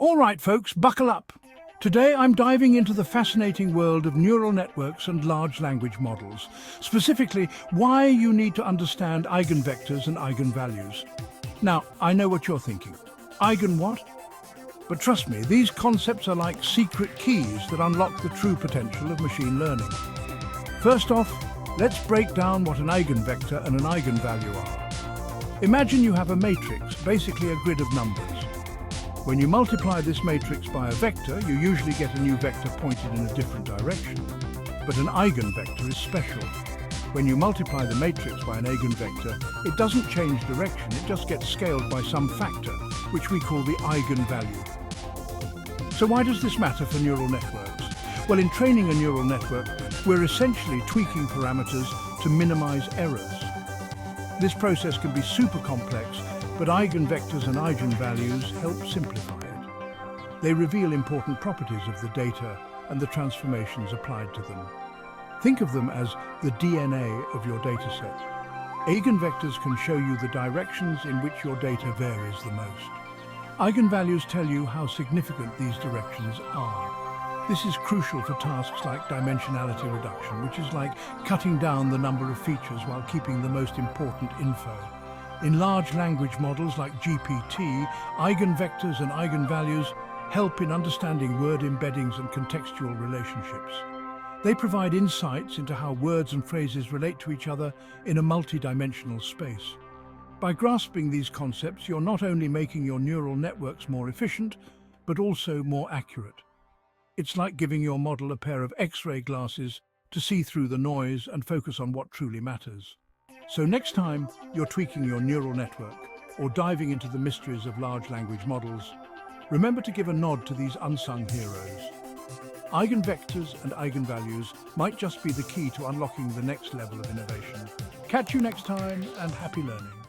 All right, folks, buckle up. Today I'm diving into the fascinating world of neural networks and large language models. Specifically, why you need to understand eigenvectors and eigenvalues. Now, I know what you're thinking. Eigen what? But trust me, these concepts are like secret keys that unlock the true potential of machine learning. First off, let's break down what an eigenvector and an eigenvalue are. Imagine you have a matrix, basically a grid of numbers. When you multiply this matrix by a vector, you usually get a new vector pointed in a different direction. But an eigenvector is special. When you multiply the matrix by an eigenvector, it doesn't change direction, it just gets scaled by some factor, which we call the eigenvalue. So why does this matter for neural networks? Well, in training a neural network, we're essentially tweaking parameters to minimize errors. This process can be super complex, but eigenvectors and eigenvalues help simplify it. They reveal important properties of the data and the transformations applied to them. Think of them as the DNA of your dataset. Eigenvectors can show you the directions in which your data varies the most. Eigenvalues tell you how significant these directions are. This is crucial for tasks like dimensionality reduction, which is like cutting down the number of features while keeping the most important info. In large language models like GPT, eigenvectors and eigenvalues help in understanding word embeddings and contextual relationships. They provide insights into how words and phrases relate to each other in a multi-dimensional space. By grasping these concepts, you're not only making your neural networks more efficient, but also more accurate. It's like giving your model a pair of X-ray glasses to see through the noise and focus on what truly matters. So next time you're tweaking your neural network or diving into the mysteries of large language models, remember to give a nod to these unsung heroes. Eigenvectors and eigenvalues might just be the key to unlocking the next level of innovation. Catch you next time, and happy learning.